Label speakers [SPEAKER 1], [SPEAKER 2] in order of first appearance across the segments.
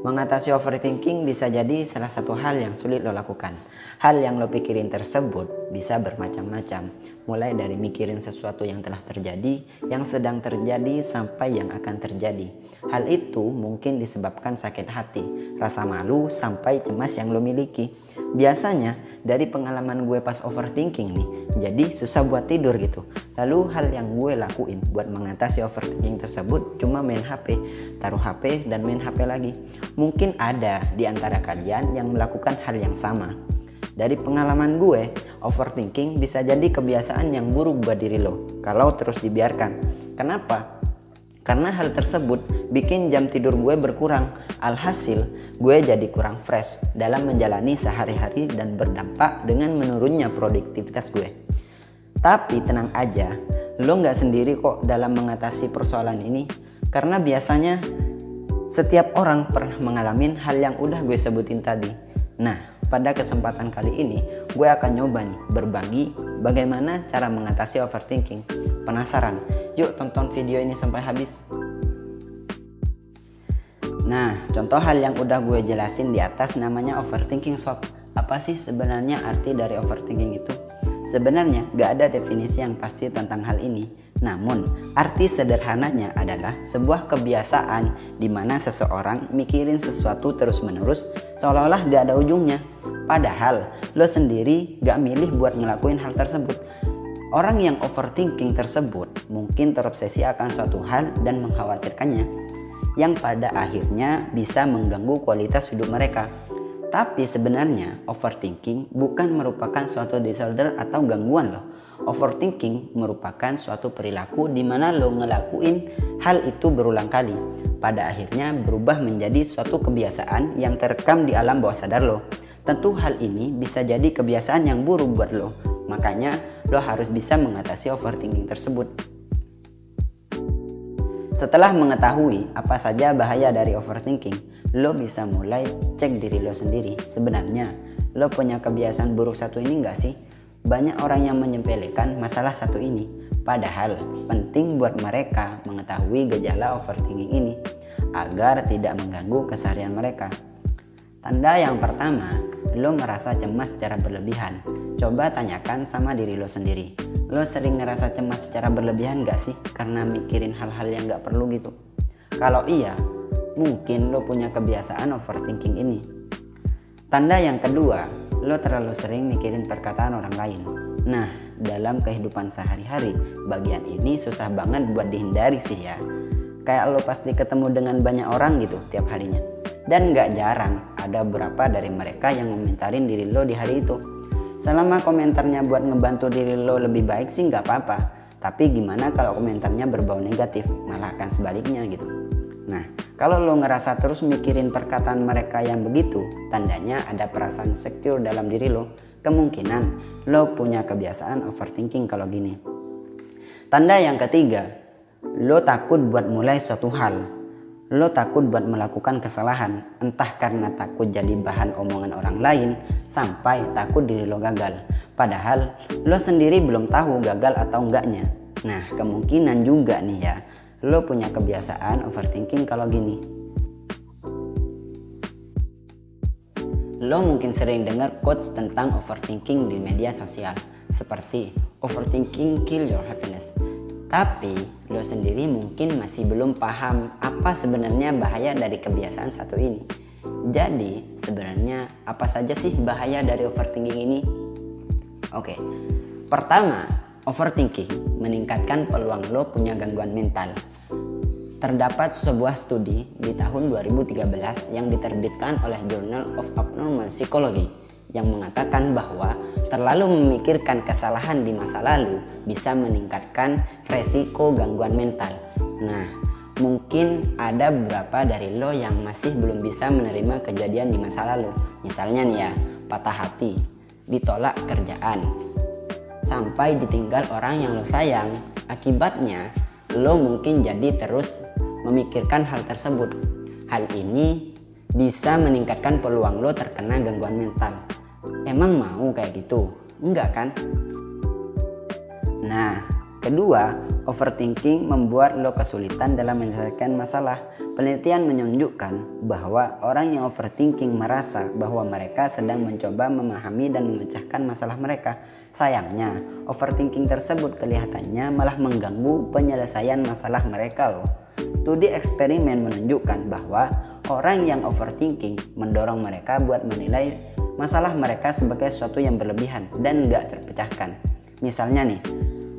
[SPEAKER 1] Mengatasi overthinking bisa jadi salah satu hal yang sulit lo lakukan. Hal yang lo pikirin tersebut bisa bermacam-macam, mulai dari mikirin sesuatu yang telah terjadi, yang sedang terjadi, sampai yang akan terjadi. Hal itu mungkin disebabkan sakit hati, rasa malu, sampai cemas yang lo miliki. Biasanya dari pengalaman gue pas overthinking nih, jadi susah buat tidur gitu. Lalu hal yang gue lakuin buat mengatasi overthinking tersebut cuma main HP, taruh HP dan main HP lagi. Mungkin ada di antara kalian yang melakukan hal yang sama. Dari pengalaman gue, overthinking bisa jadi kebiasaan yang buruk buat diri lo kalau terus dibiarkan. Kenapa? Karena hal tersebut bikin jam tidur gue berkurang. Alhasil, gue jadi kurang fresh dalam menjalani sehari-hari dan berdampak dengan menurunnya produktivitas gue. Tapi tenang aja, lo gak sendiri kok dalam mengatasi persoalan ini. Karena biasanya setiap orang pernah mengalami hal yang udah gue sebutin tadi. Nah, pada kesempatan kali ini gue akan nyoba nih berbagi bagaimana cara mengatasi overthinking. Penasaran? Yuk tonton video ini sampai habis. Nah, contoh hal yang udah gue jelasin di atas namanya overthinking sob. Apa sih sebenarnya arti dari overthinking itu? Sebenarnya gak ada definisi yang pasti tentang hal ini. Namun, arti sederhananya adalah sebuah kebiasaan di mana seseorang mikirin sesuatu terus-menerus seolah-olah gak ada ujungnya. Padahal, lo sendiri gak milih buat ngelakuin hal tersebut. Orang yang overthinking tersebut mungkin terobsesi akan suatu hal dan mengkhawatirkannya, yang pada akhirnya bisa mengganggu kualitas hidup mereka. Tapi sebenarnya overthinking bukan merupakan suatu disorder atau gangguan loh. Overthinking merupakan suatu perilaku di mana lo ngelakuin hal itu berulang kali. Pada akhirnya berubah menjadi suatu kebiasaan yang terekam di alam bawah sadar lo. Tentu hal ini bisa jadi kebiasaan yang buruk buat lo. Makanya lo harus bisa mengatasi overthinking tersebut. Setelah mengetahui apa saja bahaya dari overthinking, lo bisa mulai cek diri lo sendiri. Sebenarnya lo punya kebiasaan buruk satu ini gak sih? Banyak orang yang menyepelekan masalah satu ini. Padahal penting buat mereka mengetahui gejala overthinking ini agar tidak mengganggu keseharian mereka. Tanda yang pertama, lo merasa cemas secara berlebihan. Coba tanyakan sama diri lo sendiri. Lo sering ngerasa cemas secara berlebihan gak sih? Karena mikirin hal-hal yang gak perlu gitu. Kalau iya, mungkin lo punya kebiasaan overthinking ini. Tanda yang kedua, lo terlalu sering mikirin perkataan orang lain. Nah, dalam kehidupan sehari-hari, bagian ini susah banget buat dihindari sih ya. Kayak lo pasti ketemu dengan banyak orang gitu tiap harinya. Dan gak jarang ada beberapa dari mereka yang komentarin diri lo di hari itu. Selama komentarnya buat ngebantu diri lo lebih baik sih gak apa-apa. Tapi gimana kalau komentarnya berbau negatif, malah akan sebaliknya gitu. Nah, kalau lo ngerasa terus mikirin perkataan mereka yang begitu, tandanya ada perasaan insecure dalam diri lo. Kemungkinan lo punya kebiasaan overthinking kalau gini. Tanda yang ketiga, lo takut buat mulai suatu hal. Lo takut buat melakukan kesalahan, entah karena takut jadi bahan omongan orang lain, sampai takut diri lo gagal. Padahal lo sendiri belum tahu gagal atau enggaknya. Nah, kemungkinan juga nih ya, lo punya kebiasaan overthinking kalau gini. Lo mungkin sering dengar quotes tentang overthinking di media sosial, seperti overthinking kill your happiness. Tapi lo sendiri mungkin masih belum paham apa sebenarnya bahaya dari kebiasaan satu ini. Jadi sebenarnya apa saja sih bahaya dari overthinking ini? Oke, pertama, overthinking meningkatkan peluang lo punya gangguan mental. Terdapat sebuah studi di tahun 2013 yang diterbitkan oleh Journal of Abnormal Psychology yang mengatakan bahwa terlalu memikirkan kesalahan di masa lalu bisa meningkatkan resiko gangguan mental. Nah, mungkin ada beberapa dari lo yang masih belum bisa menerima kejadian di masa lalu. Misalnya nih ya, patah hati, ditolak kerjaan, sampai ditinggal orang yang lo sayang. Akibatnya, lo mungkin jadi terus memikirkan hal tersebut. Hal ini bisa meningkatkan peluang lo terkena gangguan mental. Emang mau kayak gitu? Enggak kan? Nah, kedua, Overthinking membuat lo kesulitan dalam menyelesaikan masalah. Penelitian menunjukkan bahwa orang yang overthinking merasa bahwa mereka sedang mencoba memahami dan memecahkan masalah mereka. Sayangnya, overthinking tersebut kelihatannya malah mengganggu penyelesaian masalah mereka loh. Studi eksperimen menunjukkan bahwa orang yang overthinking mendorong mereka buat menilai masalah mereka sebagai sesuatu yang berlebihan dan gak terpecahkan. Misalnya nih,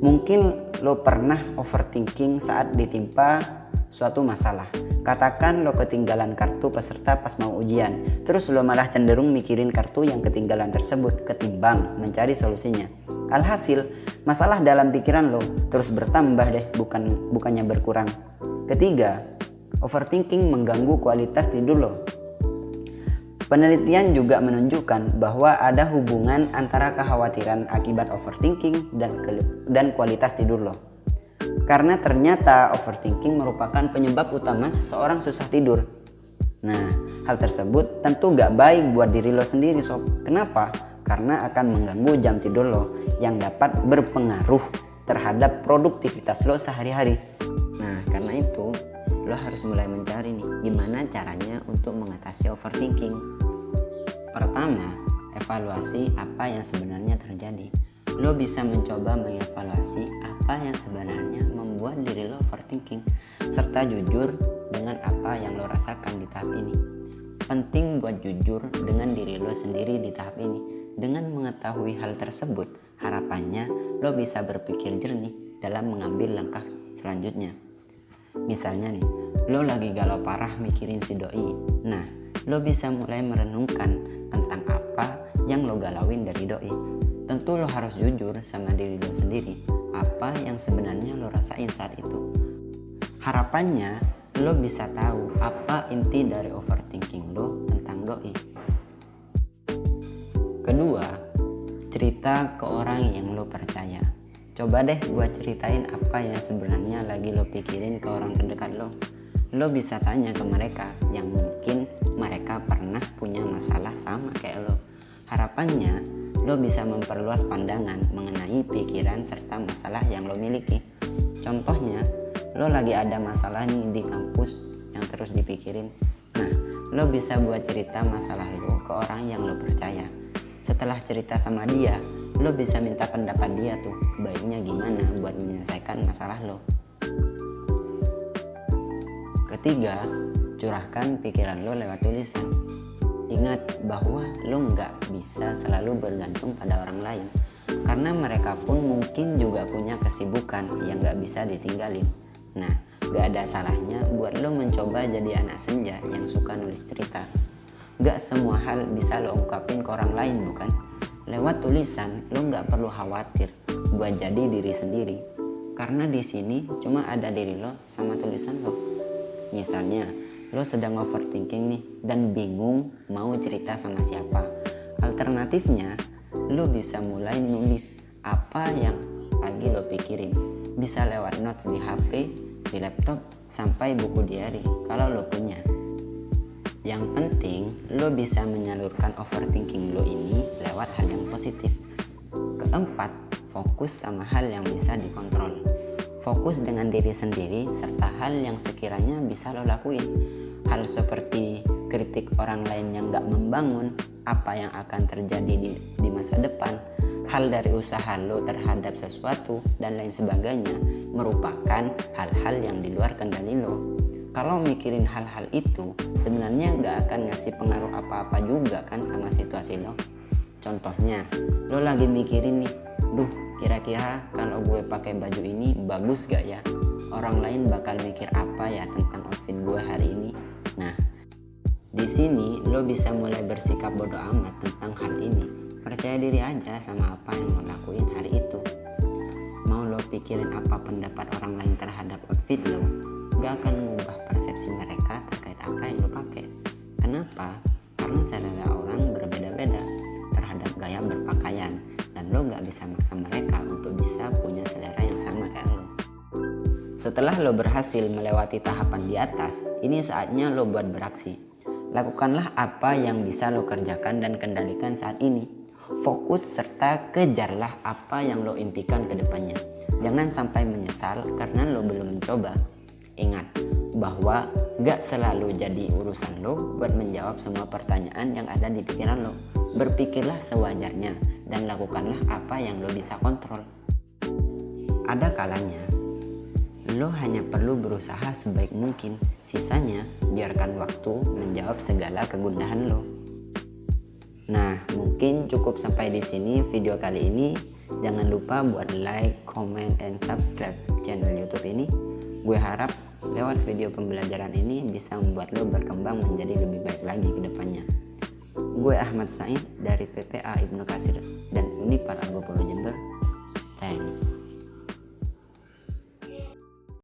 [SPEAKER 1] mungkin lo pernah overthinking saat ditimpa suatu masalah. Katakan lo ketinggalan kartu peserta pas mau ujian, terus lo malah cenderung mikirin kartu yang ketinggalan tersebut ketimbang mencari solusinya. Alhasil, masalah dalam pikiran lo terus bertambah deh, bukannya berkurang. Ketiga, overthinking mengganggu kualitas tidur lo. Penelitian juga menunjukkan bahwa ada hubungan antara kekhawatiran akibat overthinking dan kualitas tidur lo. Karena ternyata overthinking merupakan penyebab utama seseorang susah tidur. Nah, hal tersebut tentu gak baik buat diri lo sendiri sob. Kenapa? Karena akan mengganggu jam tidur lo yang dapat berpengaruh terhadap produktivitas lo sehari-hari. Nah, karena itu lo harus mulai mencari nih gimana caranya untuk mengatasi overthinking. Pertama, evaluasi apa yang sebenarnya terjadi. Lo bisa mencoba mengevaluasi apa yang sebenarnya membuat diri lo overthinking, serta jujur dengan apa yang lo rasakan di tahap ini. Penting buat jujur dengan diri lo sendiri di tahap ini. Dengan mengetahui hal tersebut, harapannya lo bisa berpikir jernih dalam mengambil langkah selanjutnya. Misalnya nih, lo lagi galau parah mikirin si doi. Nah, lo bisa mulai merenungkan tentang apa yang lo galauin dari doi. Tentu lo harus jujur sama diri lo sendiri apa yang sebenarnya lo rasain saat itu. Harapannya lo bisa tahu apa inti dari overthinking lo tentang doi. Kedua, cerita ke orang yang lo percaya. Coba deh buat ceritain apa yang sebenarnya lagi lo pikirin ke orang terdekat lo. Lo bisa tanya ke mereka yang mungkin mereka pernah punya masalah sama kayak lo. Harapannya lo bisa memperluas pandangan mengenai pikiran serta masalah yang lo miliki. Contohnya, lo lagi ada masalah nih di kampus yang terus dipikirin. Nah, lo bisa buat cerita masalah lo ke orang yang lo percaya. Setelah cerita sama dia, lo bisa minta pendapat dia tuh, baiknya gimana buat menyelesaikan masalah lo. Ketiga, curahkan pikiran lo lewat tulisan. Ingat bahwa lo nggak bisa selalu bergantung pada orang lain, karena mereka pun mungkin juga punya kesibukan yang nggak bisa ditinggalin. Nah, gak ada salahnya buat lo mencoba jadi anak senja yang suka nulis cerita. Gak semua hal bisa lo ungkapin ke orang lain, bukan? Lewat tulisan, lo gak perlu khawatir buat jadi diri sendiri, karena di sini cuma ada diri lo sama tulisan lo. Misalnya, lo sedang overthinking nih dan bingung mau cerita sama siapa. Alternatifnya, lo bisa mulai nulis apa yang lagi lo pikirin. Bisa lewat notes di HP, di laptop, sampai buku diary kalau lo punya. Yang penting, lo bisa menyalurkan overthinking lo ini lewat hal yang positif. Keempat, fokus sama hal yang bisa dikontrol. Fokus dengan diri sendiri serta hal yang sekiranya bisa lo lakuin. Hal seperti kritik orang lain yang gak membangun, apa yang akan terjadi di masa depan, hal dari usaha lo terhadap sesuatu, dan lain sebagainya merupakan hal-hal yang di luar kendali lo. Kalau mikirin hal-hal itu, sebenarnya gak akan ngasih pengaruh apa-apa juga kan sama situasi lo. Contohnya, lo lagi mikirin nih, duh kira-kira kalau gue pakai baju ini bagus gak ya? Orang lain bakal mikir apa ya tentang outfit gue hari ini? Nah, di sini lo bisa mulai bersikap bodo amat tentang hal ini. Percaya diri aja sama apa yang lo lakuin hari itu. Mau lo pikirin apa pendapat orang lain terhadap outfit lo, gak akan mengubah persepsi mereka terkait apa yang lo pakai. Kenapa? Karena selera orang berbeda-beda terhadap gaya berpakaian, dan lo gak bisa maksa mereka untuk bisa punya selera yang sama kayak lo. Setelah lo berhasil melewati tahapan di atas, ini saatnya lo buat beraksi. Lakukanlah apa yang bisa lo kerjakan dan kendalikan saat ini. Fokus serta kejarlah apa yang lo impikan ke depannya. Jangan sampai menyesal karena lo belum mencoba. Ingat bahwa gak selalu jadi urusan lo buat menjawab semua pertanyaan yang ada di pikiran lo. Berpikirlah sewajarnya dan lakukanlah apa yang lo bisa kontrol. Ada kalanya lo hanya perlu berusaha sebaik mungkin, sisanya biarkan waktu menjawab segala kegundahan lo. Nah, mungkin cukup sampai di sini video kali ini. Jangan lupa buat like, comment, and subscribe channel YouTube ini. Gue harap lewat video pembelajaran ini bisa membuat lo berkembang menjadi lebih baik lagi ke depannya. Gue Ahmad Said dari PPA Ibnu Katsir dan Unipar Al Ghufur Jember. Thanks.